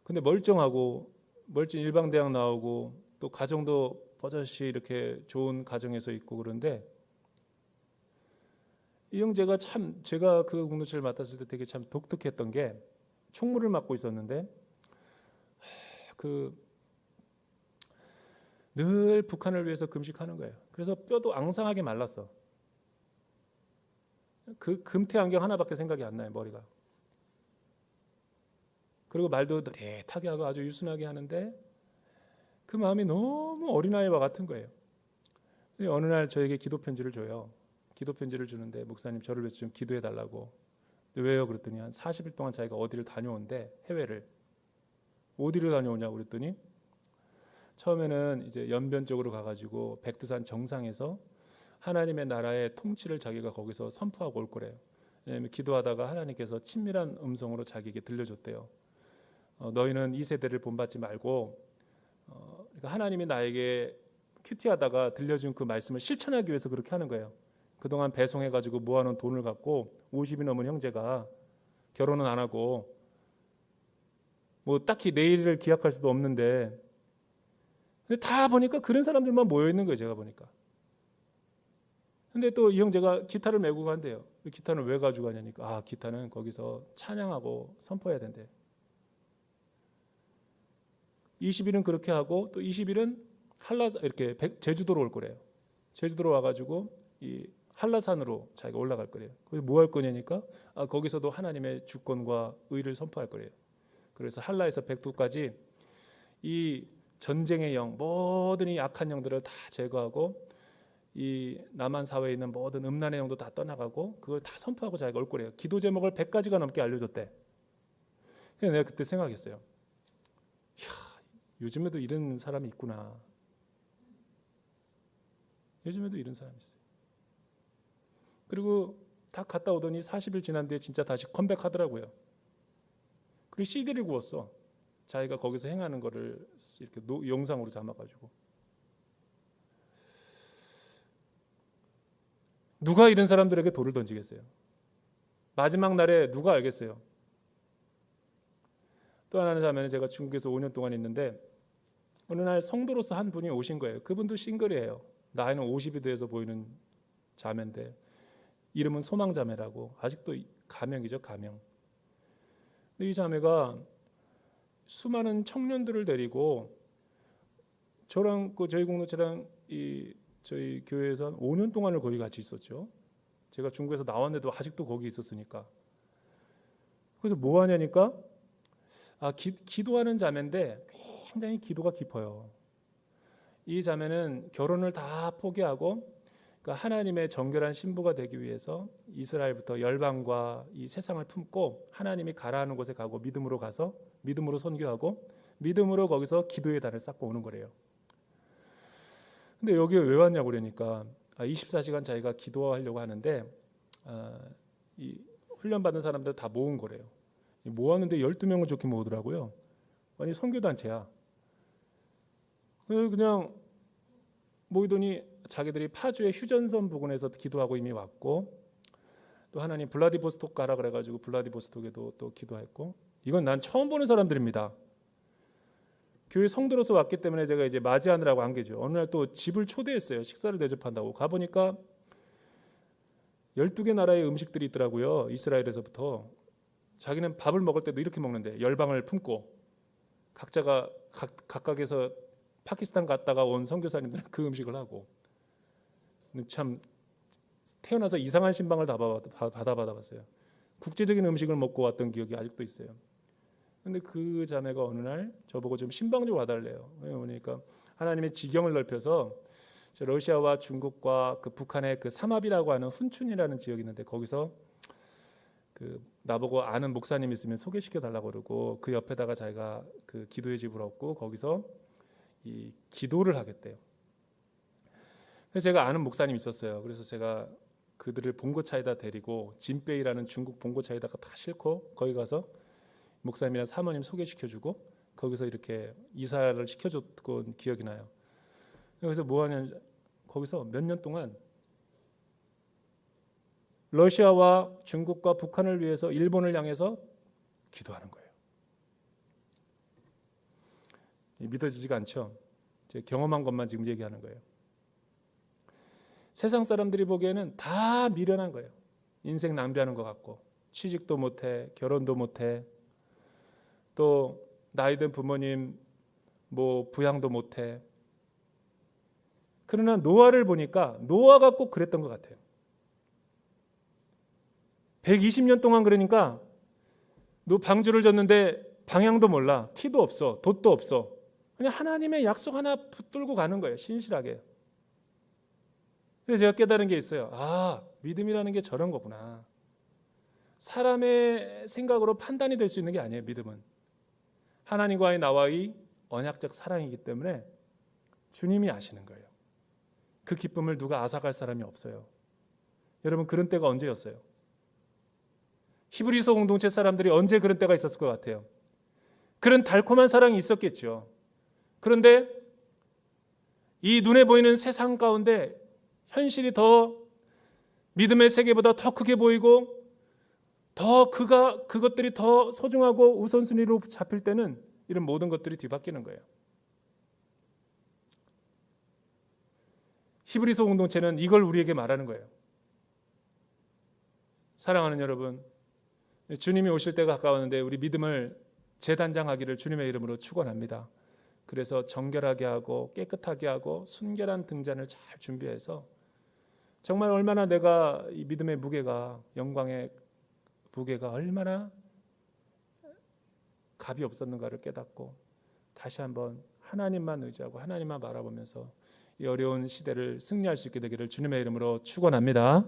근데 멀쩡하고 멀쩡 일방대학 나오고 또 가정도 버젓이 이렇게 좋은 가정에서 있고 그런데 이 형제가 참 제가 그 공동체를 맡았을 때 되게 참 독특했던 게 총무를 맡고 있었는데 늘 북한을 위해서 금식하는 거예요. 그래서 뼈도 앙상하게 말랐어. 그 금태 안경 하나밖에 생각이 안 나요, 머리가. 그리고 말도 느릿하게 하고 아주 유순하게 하는데 그 마음이 너무 어린아이와 같은 거예요. 어느 날 저에게 기도 편지를 줘요. 기도 편지를 주는데 목사님 저를 위해서 좀 기도해 달라고. 왜요? 그랬더니 한 40일 동안 자기가 어디를 다녀온대, 해외를. 어디를 다녀오냐고 그랬더니 처음에는 이제 연변 쪽으로 가가지고 백두산 정상에서 하나님의 나라의 통치를 자기가 거기서 선포하고 올 거래요. 왜냐하면 기도하다가 하나님께서 친밀한 음성으로 자기에게 들려줬대요. 너희는 이 세대를 본받지 말고 그러니까 하나님이 나에게 큐티하다가 들려준 그 말씀을 실천하기 위해서 그렇게 하는 거예요. 그동안 배송해가지고 모아놓은 돈을 갖고 50이 넘은 형제가 결혼은 안 하고 뭐 딱히 내일을 기약할 수도 없는데 근데 다 보니까 그런 사람들만 모여 있는 거예요. 제가 보니까. 근데 또 이 형제가 기타를 메고 간대요. 기타는 왜 가지고 가냐니까 기타는 거기서 찬양하고 선포해야 된대. 20일은 그렇게 하고 또 20일은 이렇게 제주도로 올 거래요. 제주도로 와가지고 이 한라산으로 자기가 올라갈 거래요. 거기서 뭐 할 거냐니까 거기서도 하나님의 주권과 의를 선포할 거래요. 그래서 한라에서 백두까지 이 전쟁의 영, 모든 이 악한 영들을 다 제거하고 이 남한 사회에 있는 모든 음란의 영도 다 떠나가고 그걸 다 선포하고 자기가 올 거래요. 기도 제목을 100가지가 넘게 알려줬대. 그래서 내가 그때 생각했어요. 요즘에도 이런 사람이 있구나. 요즘에도 이런 사람이 있어요. 그리고 다 갔다 오더니 40일 지난 뒤에 진짜 다시 컴백하더라고요. 그리고 CD를 구웠어. 자기가 거기서 행하는 거를 이렇게 영상으로 담아가지고. 누가 이런 사람들에게 돌을 던지겠어요? 마지막 날에 누가 알겠어요? 또 하나는 자매는 제가 중국에서 5년 동안 있는데 어느 날 성도로서 한 분이 오신 거예요. 그분도 싱글이에요. 나이는 50이 돼서 보이는 자매인데 이름은 소망자매라고. 아직도 가명이죠, 가명. 근데 이 자매가 수많은 청년들을 데리고 저랑 저희 공동체랑 저희 교회에서 한 5년 동안을 거기 같이 있었죠. 제가 중국에서 나왔는데도 아직도 거기 있었으니까. 그래서 뭐 하냐니까 기도하는 자매인데 굉장히 기도가 깊어요. 이 자매는 결혼을 다 포기하고 그러니까 하나님의 정결한 신부가 되기 위해서 이스라엘부터 열방과 이 세상을 품고 하나님이 가라하는 곳에 가고 믿음으로 가서 믿음으로 선교하고 믿음으로 거기서 기도의 단을 쌓고 오는 거래요. 근데 여기에 왜 왔냐고 그러니까 24시간 자기가 기도하려고 하는데 이 훈련받은 사람들 다 모은 거래요. 모았는데 12명을 좋게 모으더라고요. 아니 선교단체야. 그냥 모이더니 자기들이 파주의 휴전선 부근에서 기도하고 이미 왔고 또 하나님 블라디보스톡 가라 그래가지고 블라디보스톡에도 또 기도했고 이건 난 처음 보는 사람들입니다. 교회 성도로서 왔기 때문에 제가 이제 맞이하느라고 한 게죠. 어느 날 또 집을 초대했어요. 식사를 대접한다고 가보니까 12개 나라의 음식들이 있더라고요. 이스라엘에서부터. 자기는 밥을 먹을 때도 이렇게 먹는데 열방을 품고 각자가 각각에서 파키스탄 갔다가 온 선교사님들은 그 음식을 하고 참 태어나서 이상한 신방을 다 받아봤어요. 국제적인 음식을 먹고 왔던 기억이 아직도 있어요. 근데 그 자매가 어느 날 저보고 좀 신방 좀 와달래요. 그러니까 하나님의 지경을 넓혀서 러시아와 중국과 그 북한의 그 삼합이라고 하는 훈춘이라는 지역이 있는데 거기서 그 나보고 아는 목사님 있으면 소개시켜 달라고 그러고 그 옆에다가 자기가 그 기도의 집을 얻고 거기서 이 기도를 하겠대요. 그래서 제가 아는 목사님 있었어요. 그래서 제가 그들을 봉고차에다 데리고 진베이라는 중국 봉고차에다가 다 싣고 거기 가서 목사님이랑 사모님 소개시켜주고 거기서 이렇게 이사를 시켜줬던 기억이 나요. 그래서 뭐 하냐면 거기서 몇 년 동안 러시아와 중국과 북한을 위해서 일본을 향해서 기도하는 거예요. 믿어지지가 않죠. 제가 경험한 것만 지금 얘기하는 거예요. 세상 사람들이 보기에는 다 미련한 거예요. 인생 낭비하는 것 같고 취직도 못해 결혼도 못해 또 나이든 부모님 뭐 부양도 못해. 그러나 노아를 보니까 노아가 꼭 그랬던 것 같아요. 120년 동안 그러니까 너 방주를 졌는데 방향도 몰라. 키도 없어. 돛도 없어. 그냥 하나님의 약속 하나 붙들고 가는 거예요. 신실하게. 그래서 제가 깨달은 게 있어요. 믿음이라는 게 저런 거구나. 사람의 생각으로 판단이 될 수 있는 게 아니에요. 믿음은. 하나님과의 나와의 언약적 사랑이기 때문에 주님이 아시는 거예요. 그 기쁨을 누가 앗아갈 사람이 없어요. 여러분 그런 때가 언제였어요? 히브리서 공동체 사람들이 언제 그런 때가 있었을 것 같아요? 그런 달콤한 사랑이 있었겠죠. 그런데 이 눈에 보이는 세상 가운데 현실이 더 믿음의 세계보다 더 크게 보이고 더 그것들이 더 소중하고 우선순위로 잡힐 때는 이런 모든 것들이 뒤바뀌는 거예요. 히브리서 공동체는 이걸 우리에게 말하는 거예요. 사랑하는 여러분, 주님이 오실 때가 가까웠는데 우리 믿음을 재단장하기를 주님의 이름으로 축원합니다. 그래서 정결하게 하고 깨끗하게 하고 순결한 등잔을 잘 준비해서 정말 얼마나 내가 이 믿음의 무게가 영광의 무게가 얼마나 값이 없었는가를 깨닫고 다시 한번 하나님만 의지하고 하나님만 바라보면서 이 어려운 시대를 승리할 수 있게 되기를 주님의 이름으로 축원합니다.